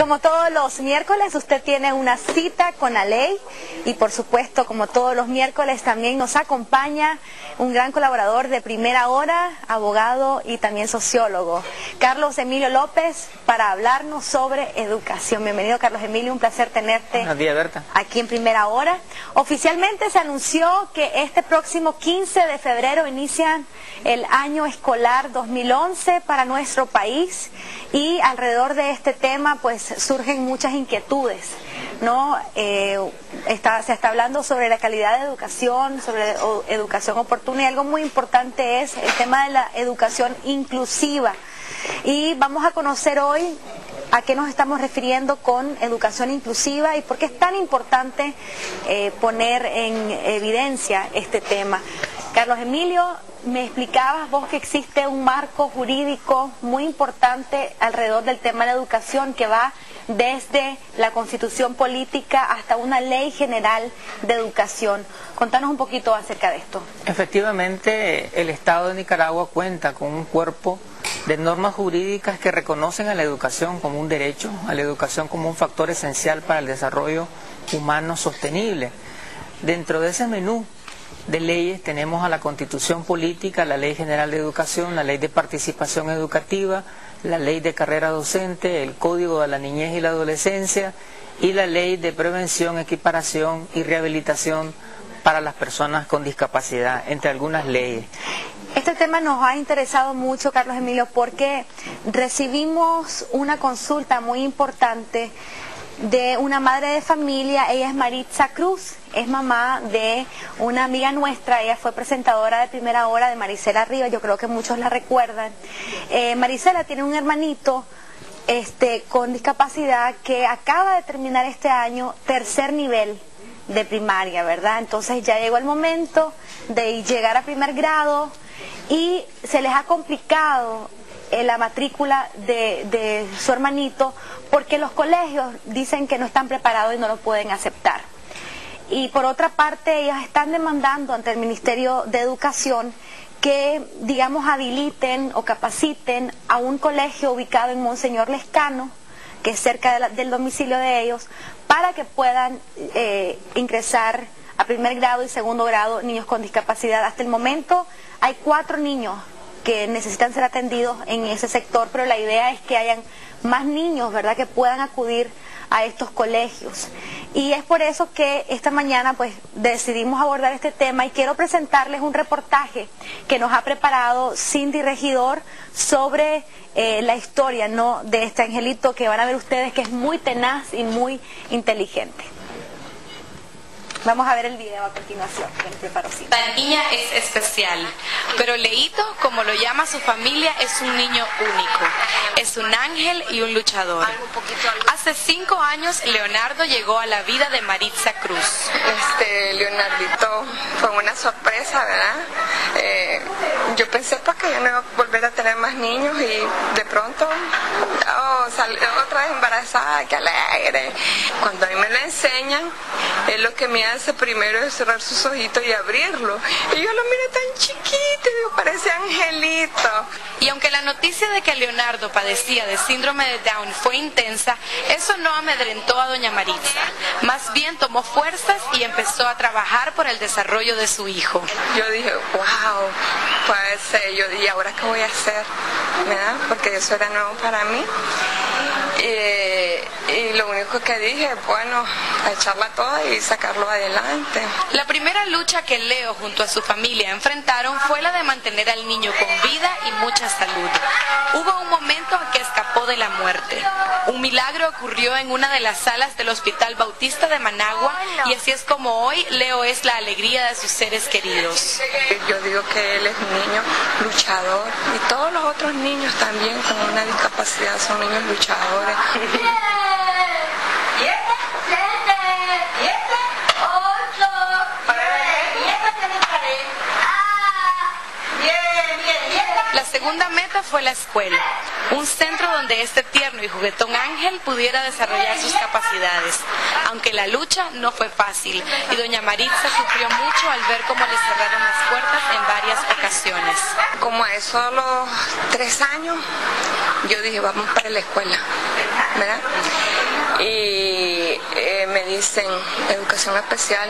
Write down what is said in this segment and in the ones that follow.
como todos los miércoles, usted tiene una cita con la ley y por supuesto, como todos los miércoles, también nos acompaña un gran colaborador de primera hora, abogado y también sociólogo, Carlos Emilio López, para hablarnos sobre educación. Bienvenido, Carlos Emilio, un placer tenerte. Buenos días, Berta. Aquí en primera hora. Oficialmente se anunció que este próximo 15 de febrero inicia el año escolar 2011 para nuestro país y alrededor de este tema pues surgen muchas inquietudes, ¿no? Se está hablando sobre la calidad de educación, sobre educación oportuna, y algo muy importante es el tema de la educación inclusiva. Y vamos a conocer hoy a qué nos estamos refiriendo con educación inclusiva y por qué es tan importante poner en evidencia este tema. Carlos Emilio, me explicabas vos que existe un marco jurídico muy importante alrededor del tema de la educación que va desde la Constitución política hasta una ley general de educación. Contanos un poquito acerca de esto. Efectivamente, el Estado de Nicaragua cuenta con un cuerpo de normas jurídicas que reconocen a la educación como un derecho, a la educación como un factor esencial para el desarrollo humano sostenible. Dentro de ese menú de leyes tenemos a la Constitución política, la Ley General de Educación, la Ley de Participación Educativa, la Ley de Carrera Docente, el Código de la Niñez y la Adolescencia y la Ley de Prevención, Equiparación y Rehabilitación para las personas con discapacidad, entre algunas leyes. Este tema nos ha interesado mucho, Carlos Emilio, porque recibimos una consulta muy importante de una madre de familia. Ella es Maritza Cruz, es mamá de una amiga nuestra. Ella fue presentadora de primera hora de Maricela Rivas, yo creo que muchos la recuerdan. Maricela tiene un hermanito con discapacidad que acaba de terminar este año tercer nivel de primaria, ¿verdad? Entonces ya llegó el momento de llegar a primer grado y se les ha complicado la matrícula de su hermanito porque los colegios dicen que no están preparados y no lo pueden aceptar. Y por otra parte, ellas están demandando ante el Ministerio de Educación que, digamos, habiliten o capaciten a un colegio ubicado en Monseñor Lescano, que es cerca del domicilio de ellos, para que puedan ingresar a primer grado y segundo grado niños con discapacidad. Hasta el momento hay 4 niños que necesitan ser atendidos en ese sector, pero la idea es que hayan más niños, ¿verdad?, que puedan acudir a estos colegios. Y es por eso que esta mañana pues decidimos abordar este tema y quiero presentarles un reportaje que nos ha preparado Cindy Regidor sobre la historia, ¿no?, de este angelito que van a ver ustedes que es muy tenaz y muy inteligente. Vamos a ver el video a continuación, que nos preparó Cindy. La niña es especial, pero Leito, como lo llama su familia, es un niño único. Es un ángel y un luchador. Hace 5 años, Leonardo llegó a la vida de Maritza Cruz. Leonardito fue una sorpresa, ¿verdad? Yo pensé que yo no iba a volver a tener más niños y de pronto salió otra vez embarazada, qué alegre. Cuando a mí me lo enseñan, es lo que me hace primero es cerrar sus ojitos y abrirlo. Y yo lo miro tan chiquito y parece angelito. Y aunque la noticia de que Leonardo padecía de síndrome de Down fue intensa, eso no amedrentó a doña Maritza. Más bien tomó fuerzas y empezó a trabajar por el desarrollo de su hijo. Yo dije, wow, pues yo dije, ¿y ahora qué voy a hacer? ¿Verdad? Porque eso era nuevo para mí. Y lo único que dije, bueno, a echarla toda y sacarlo adelante. La primera lucha que Leo junto a su familia enfrentaron fue la de mantener al niño con vida y mucha salud. Hubo un momento en que escapó de la muerte. Un milagro ocurrió en una de las salas del Hospital Bautista de Managua y así es como hoy Leo es la alegría de sus seres queridos. Yo digo que él es un niño luchador y todos los otros niños también con una discapacidad son niños luchadores. La segunda meta fue la escuela, un centro donde este tierno y juguetón ángel pudiera desarrollar sus capacidades, aunque la lucha no fue fácil y doña Maritza sufrió mucho al ver cómo le cerraron las puertas en varias ocasiones. Como a eso los 3 años yo dije, vamos para la escuela, ¿verdad? Y me dicen, educación especial,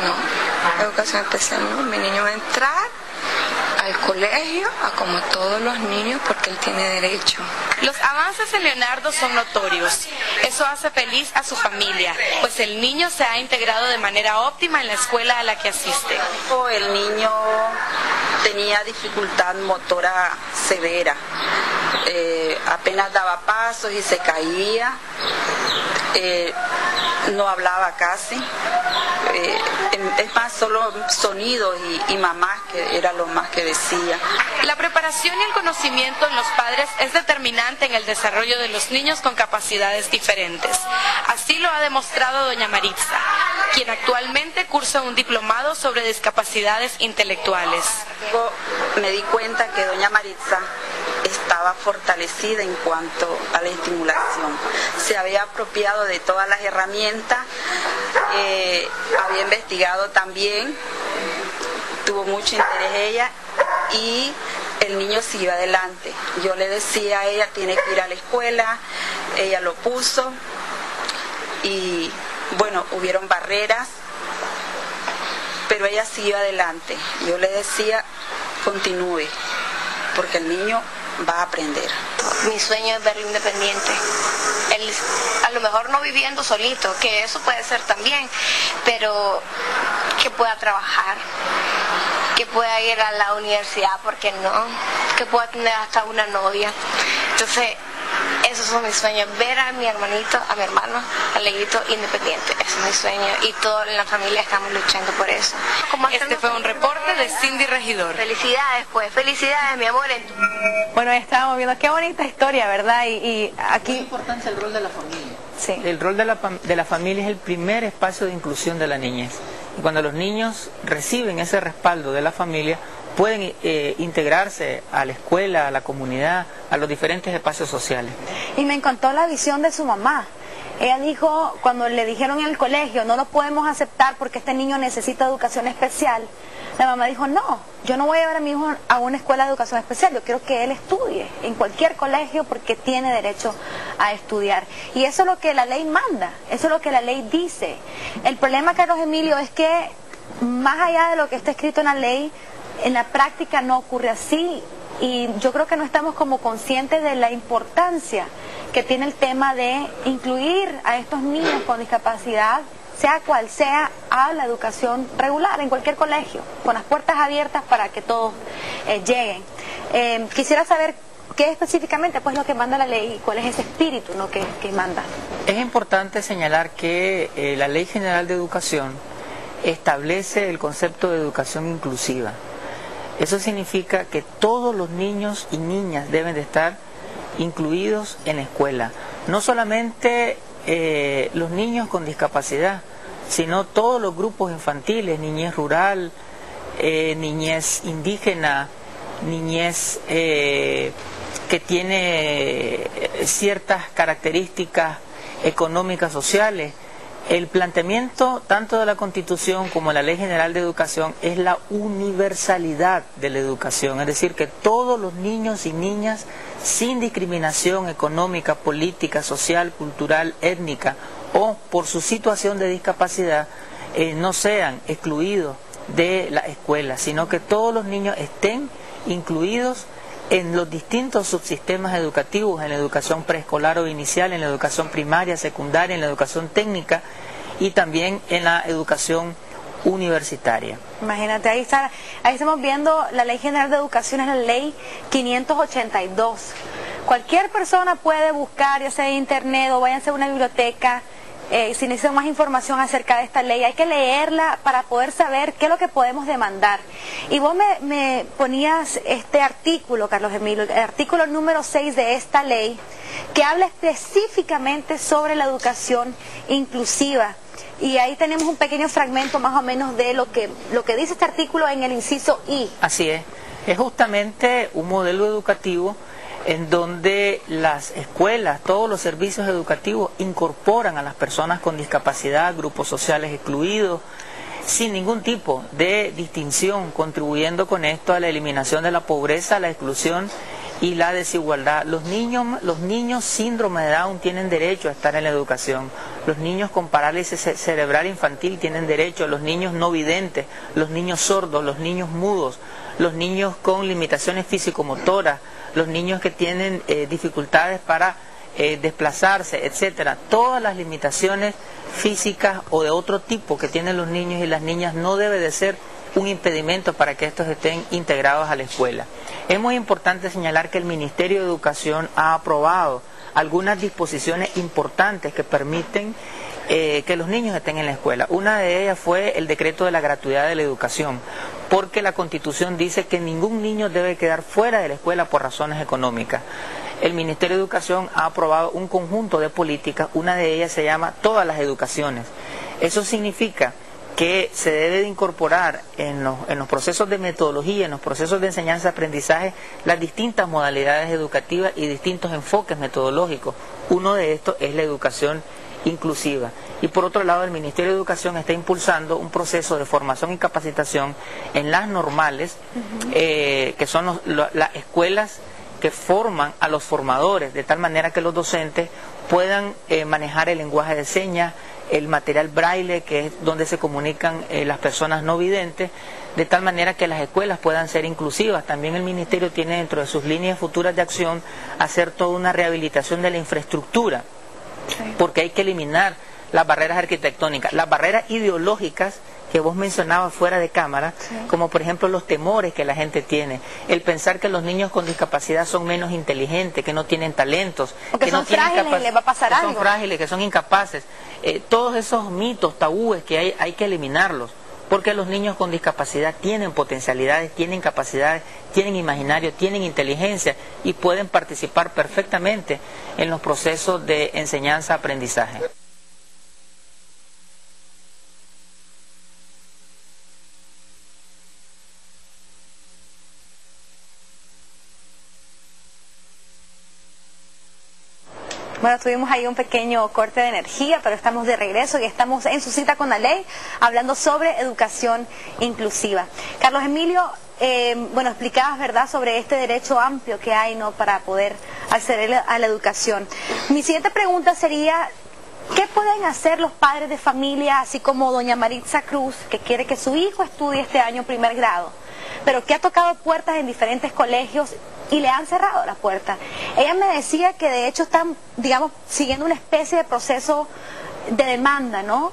no, educación especial no, mi niño va a entrar al colegio como todos los niños porque él tiene derecho. Los avances en Leonardo son notorios. Eso hace feliz a su familia, pues el niño se ha integrado de manera óptima en la escuela a la que asiste. El niño tenía dificultad motora severa, apenas daba pasos y se caía, no hablaba casi, es más, solo sonidos y mamás, que era lo más que decía. La preparación y el conocimiento en los padres es determinante en el desarrollo de los niños con capacidades diferentes. Así lo ha demostrado doña Maritza, quien actualmente cursa un diplomado sobre discapacidades intelectuales. Luego me di cuenta que doña Maritza estaba fortalecida en cuanto a la estimulación. Se había apropiado de todas las herramientas, había investigado también, tuvo mucho interés ella y el niño siguió adelante. Yo le decía a ella, tiene que ir a la escuela, ella lo puso y bueno, hubieron barreras, pero ella siguió adelante. Yo le decía, continúe, porque el niño va a aprender. Mi sueño es verlo independiente. Él, a lo mejor no viviendo solito, que eso puede ser también, pero que pueda trabajar, que pueda ir a la universidad, ¿por qué no? Que pueda tener hasta una novia. Entonces, esos son mis sueños, ver a mi hermanito, a mi hermano, a Leito independiente. Ese es mi sueño y toda la familia estamos luchando por eso. Este fue un reporte de Cindy Regidor. Felicidades, pues, felicidades, mi amor. Bueno, ya estábamos viendo qué bonita historia, ¿verdad? Y aquí... Es importante el rol de la familia. Sí. El rol de la familia es el primer espacio de inclusión de la niñez. Y cuando los niños reciben ese respaldo de la familia, pueden integrarse a la escuela, a la comunidad, a los diferentes espacios sociales. Y me encantó la visión de su mamá. Ella dijo, cuando le dijeron en el colegio, no lo podemos aceptar porque este niño necesita educación especial, la mamá dijo, no, yo no voy a llevar a mi hijo a una escuela de educación especial, yo quiero que él estudie en cualquier colegio porque tiene derecho a estudiar. Y eso es lo que la ley manda, eso es lo que la ley dice. El problema, Carlos Emilio, es que más allá de lo que está escrito en la ley, en la práctica no ocurre así. Y yo creo que no estamos como conscientes de la importancia que tiene el tema de incluir a estos niños con discapacidad, sea cual sea, a la educación regular en cualquier colegio, con las puertas abiertas para que todos lleguen. Quisiera saber qué específicamente pues lo que manda la ley y cuál es ese espíritu, ¿no?, que manda. Es importante señalar que la Ley General de Educación establece el concepto de educación inclusiva. Eso significa que todos los niños y niñas deben de estar incluidos en la escuela. No solamente los niños con discapacidad, sino todos los grupos infantiles, niñez rural, niñez indígena, niñez que tiene ciertas características económicas, sociales. El planteamiento tanto de la Constitución como de la Ley General de Educación es la universalidad de la educación, es decir, que todos los niños y niñas, sin discriminación económica, política, social, cultural, étnica o por su situación de discapacidad, no sean excluidos de la escuela, sino que todos los niños estén incluidos en los distintos subsistemas educativos, en la educación preescolar o inicial, en la educación primaria, secundaria, en la educación técnica y también en la educación universitaria. Imagínate, ahí estamos viendo la Ley General de Educación, es la Ley 582. Cualquier persona puede buscar, ya sea en internet o váyanse a una biblioteca, si necesitan más información acerca de esta ley, hay que leerla para poder saber qué es lo que podemos demandar. Y vos me ponías este artículo, Carlos Emilio, el artículo número 6 de esta ley, que habla específicamente sobre la educación inclusiva. Y ahí tenemos un pequeño fragmento más o menos de lo que dice este artículo en el inciso I. Así es justamente un modelo educativo en donde las escuelas, todos los servicios educativos incorporan a las personas con discapacidad, grupos sociales excluidos, sin ningún tipo de distinción, contribuyendo con esto a la eliminación de la pobreza, la exclusión y la desigualdad. Los niños síndrome de Down tienen derecho a estar en la educación. Los niños con parálisis cerebral infantil tienen derecho. Los niños no videntes, los niños sordos, los niños mudos, los niños con limitaciones físico-motoras, los niños que tienen dificultades para desplazarse, etcétera. Todas las limitaciones físicas o de otro tipo que tienen los niños y las niñas no debe de ser un impedimento para que estos estén integrados a la escuela. Es muy importante señalar que el Ministerio de Educación ha aprobado algunas disposiciones importantes que permiten que los niños estén en la escuela. Una de ellas fue el decreto de la gratuidad de la educación, porque la Constitución dice que ningún niño debe quedar fuera de la escuela por razones económicas. El Ministerio de Educación ha aprobado un conjunto de políticas, una de ellas se llama Todas las Educaciones. Eso significa que se debe de incorporar en los procesos de metodología, en los procesos de enseñanza-aprendizaje, las distintas modalidades educativas y distintos enfoques metodológicos. Uno de estos es la educación inclusiva. Y por otro lado, el Ministerio de Educación está impulsando un proceso de formación y capacitación en las normales, que son las escuelas que forman a los formadores, de tal manera que los docentes puedan manejar el lenguaje de señas, el material braille, que es donde se comunican las personas no videntes, de tal manera que las escuelas puedan ser inclusivas. También el Ministerio tiene dentro de sus líneas futuras de acción hacer toda una rehabilitación de la infraestructura, porque hay que eliminar las barreras arquitectónicas, las barreras ideológicas que vos mencionabas fuera de cámara, como por ejemplo los temores que la gente tiene, el pensar que los niños con discapacidad son menos inteligentes, que no tienen talentos, que no tienen frágiles y les va a pasar algo, son frágiles, que son incapaces. Todos esos mitos, tabúes que hay que eliminarlos, porque los niños con discapacidad tienen potencialidades, tienen capacidades, tienen imaginario, tienen inteligencia y pueden participar perfectamente en los procesos de enseñanza-aprendizaje. Bueno, tuvimos ahí un pequeño corte de energía, pero estamos de regreso y estamos en su cita con la ley, hablando sobre educación inclusiva. Carlos Emilio, bueno, explicabas, ¿verdad?, sobre este derecho amplio que hay, ¿no?, para poder acceder a la educación. Mi siguiente pregunta sería, ¿qué pueden hacer los padres de familia, así como doña Maritza Cruz, que quiere que su hijo estudie este año primer grado, pero que ha tocado puertas en diferentes colegios y le han cerrado la puerta? Ella me decía que de hecho están, digamos, siguiendo una especie de proceso de demanda, ¿no?,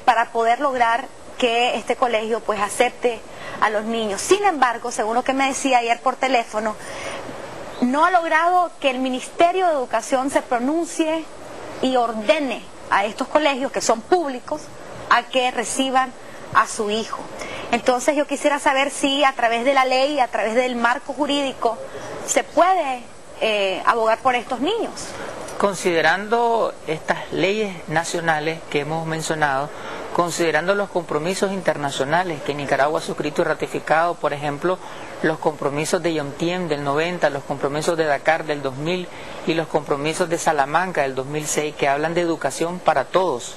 para poder lograr que este colegio pues acepte a los niños. Sin embargo, según lo que me decía ayer por teléfono, no ha logrado que el Ministerio de Educación se pronuncie y ordene a estos colegios, que son públicos, a que reciban a su hijo. Entonces yo quisiera saber si a través de la ley, a través del marco jurídico, se puede abogar por estos niños. Considerando estas leyes nacionales que hemos mencionado, considerando los compromisos internacionales que Nicaragua ha suscrito y ratificado, por ejemplo, los compromisos de Yontiem del 90, los compromisos de Dakar del 2000 y los compromisos de Salamanca del 2006, que hablan de educación para todos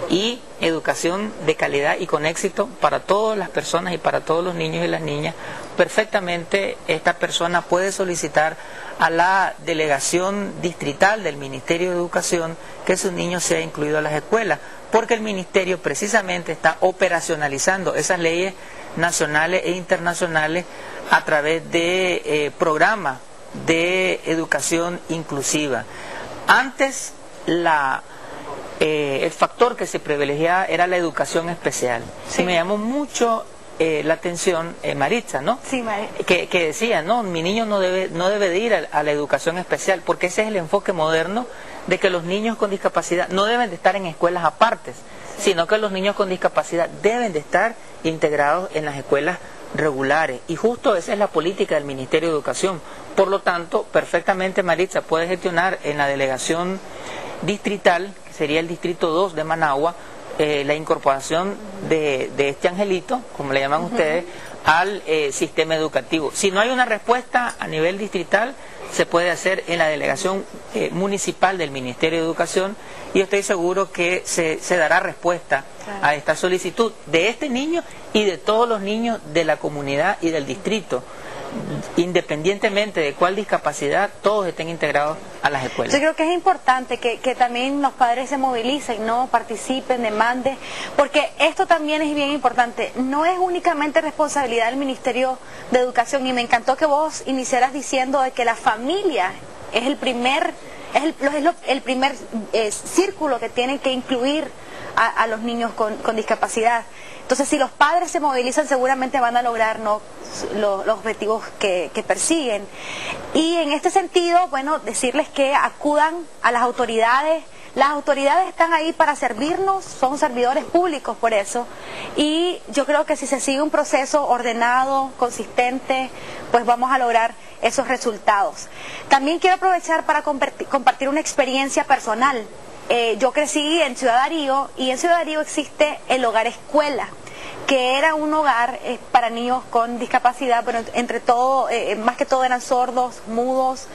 y educación de calidad y con éxito para todas las personas y para todos los niños y las niñas, perfectamente esta persona puede solicitar a la delegación distrital del Ministerio de Educación que su niño sea incluido a las escuelas, porque el Ministerio precisamente está operacionalizando esas leyes nacionales e internacionales a través de programas de educación inclusiva. Antes el factor que se privilegiaba era la educación especial. Sí. Y me llamó mucho la atención Maritza, ¿no? Sí, Maritza. Que decía, no, mi niño no debe de ir a la educación especial, porque ese es el enfoque moderno de que los niños con discapacidad no deben de estar en escuelas apartes, sino que los niños con discapacidad deben de estar integrados en las escuelas regulares. Y justo esa es la política del Ministerio de Educación. Por lo tanto, perfectamente Maritza puede gestionar en la delegación distrital, que sería el distrito 2 de Managua, la incorporación de este angelito, como le llaman ustedes, al sistema educativo. Si no hay una respuesta a nivel distrital, se puede hacer en la delegación municipal del Ministerio de Educación, y estoy seguro que se dará respuesta a esta solicitud de este niño y de todos los niños de la comunidad y del distrito independientemente de cuál discapacidad, todos estén integrados a las escuelas. Yo creo que es importante que también los padres se movilicen, ¿no? Participen, demanden, porque esto también es bien importante. No es únicamente responsabilidad del Ministerio de Educación, y me encantó que vos iniciaras diciendo de que la familia es el primer círculo que tienen que incluir a los niños con discapacidad. Entonces, si los padres se movilizan, seguramente van a lograr, ¿no?, los objetivos que persiguen. Y en este sentido, bueno, decirles que acudan a las autoridades. Las autoridades están ahí para servirnos, son servidores públicos por eso. Y yo creo que si se sigue un proceso ordenado, consistente, pues vamos a lograr esos resultados. También quiero aprovechar para compartir una experiencia personal. Yo crecí en Ciudad Darío, y en Ciudad Darío existe el hogar escuela, que era un hogar para niños con discapacidad, pero entre todo, más que todo eran sordos, mudos.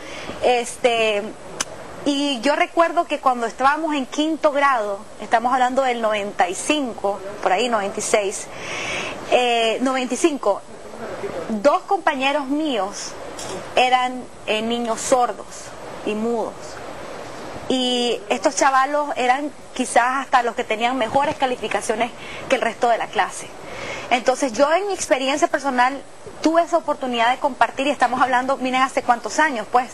Y yo recuerdo que cuando estábamos en quinto grado, estamos hablando del 95, por ahí 96, 95, dos compañeros míos eran niños sordos y mudos. Y estos chavalos eran quizás hasta los que tenían mejores calificaciones que el resto de la clase. Entonces yo, en mi experiencia personal, tuve esa oportunidad de compartir, y estamos hablando, miren, hace cuántos años, pues.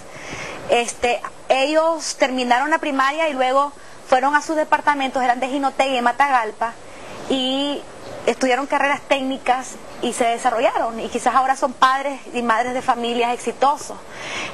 Ellos terminaron la primaria y luego fueron a sus departamentos, eran de Jinotega y de Matagalpa, y estudiaron carreras técnicas y se desarrollaron, y quizás ahora son padres y madres de familias exitosos.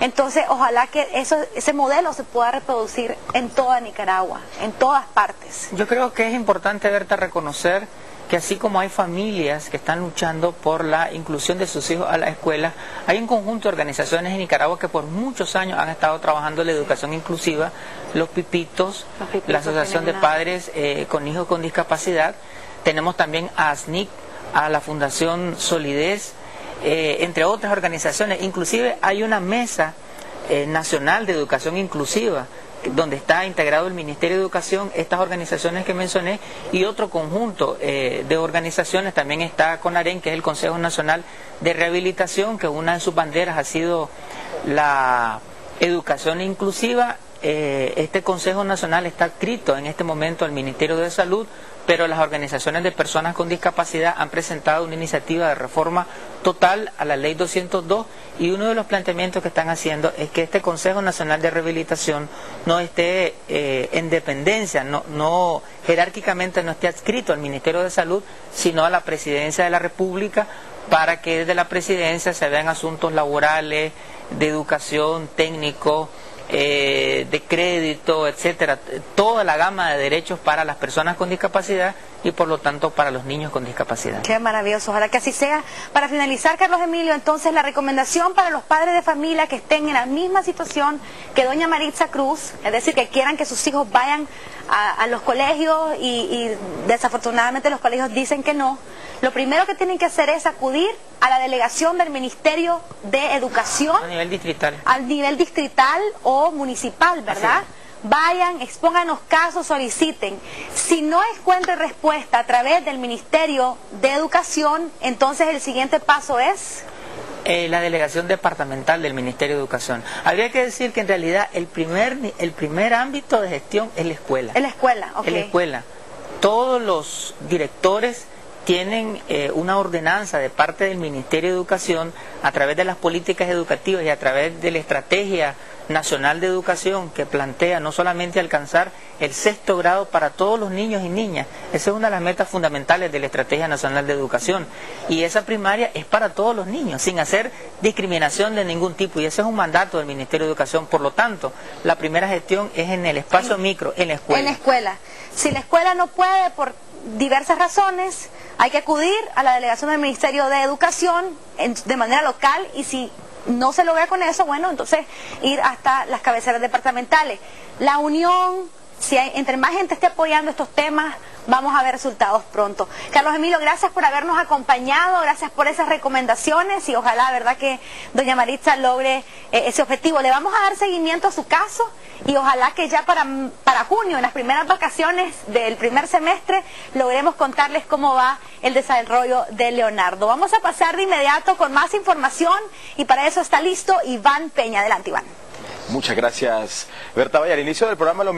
Entonces, ojalá que ese modelo se pueda reproducir en toda Nicaragua, en todas partes. Yo creo que es importante, Berta, reconocer que así como hay familias que están luchando por la inclusión de sus hijos a la escuela, hay un conjunto de organizaciones en Nicaragua que por muchos años han estado trabajando la educación inclusiva, los Pipitos, la Asociación de Padres con Hijos con Discapacidad. Tenemos también a ASNIC, a la Fundación Solidez, entre otras organizaciones. Inclusive hay una mesa nacional de educación inclusiva, donde está integrado el Ministerio de Educación, estas organizaciones que mencioné, y otro conjunto de organizaciones. También está CONAREN, que es el Consejo Nacional de Rehabilitación, que una de sus banderas ha sido la educación inclusiva. Este Consejo Nacional está adscrito en este momento al Ministerio de Salud, pero las organizaciones de personas con discapacidad han presentado una iniciativa de reforma total a la Ley 202, y uno de los planteamientos que están haciendo es que este Consejo Nacional de Rehabilitación no esté en dependencia, no jerárquicamente no esté adscrito al Ministerio de Salud, sino a la Presidencia de la República, para que desde la Presidencia se vean asuntos laborales, de educación, técnico, de crédito, etcétera, toda la gama de derechos para las personas con discapacidad y por lo tanto para los niños con discapacidad. Qué maravilloso, ojalá que así sea. Para finalizar, Carlos Emilio, entonces la recomendación para los padres de familia que estén en la misma situación que doña Maritza Cruz, es decir, que quieran que sus hijos vayan a los colegios y desafortunadamente los colegios dicen que no. Lo primero que tienen que hacer es acudir a la delegación del Ministerio de Educación. A nivel distrital. Al nivel distrital o municipal, ¿verdad? Vayan, expongan los casos, soliciten. Si no encuentran respuesta a través del Ministerio de Educación, entonces el siguiente paso es... la delegación departamental del Ministerio de Educación. Habría que decir que en realidad el primer ámbito de gestión es la escuela. Es la escuela, ok. Es la escuela. Todos los directores tienen una ordenanza de parte del Ministerio de Educación a través de las políticas educativas y a través de la Estrategia Nacional de Educación, que plantea no solamente alcanzar el 6º grado para todos los niños y niñas. Esa es una de las metas fundamentales de la Estrategia Nacional de Educación, y esa primaria es para todos los niños, sin hacer discriminación de ningún tipo, y ese es un mandato del Ministerio de Educación. Por lo tanto, la primera gestión es en el espacio micro, en la escuela. En la escuela. Si la escuela no puede, por diversas razones, hay que acudir a la delegación del Ministerio de Educación de manera local, y si no se logra con eso, bueno, entonces ir hasta las cabeceras departamentales. La unión si entre más gente esté apoyando estos temas, vamos a ver resultados pronto. Carlos Emilio, gracias por habernos acompañado, gracias por esas recomendaciones y ojalá, verdad, que doña Maritza logre ese objetivo. Le vamos a dar seguimiento a su caso y ojalá que ya para junio, en las primeras vacaciones del primer semestre, logremos contarles cómo va el desarrollo de Leonardo. Vamos a pasar de inmediato con más información y para eso está listo Iván Peña. Adelante, Iván. Muchas gracias, Berta Valle. Al inicio del programa lo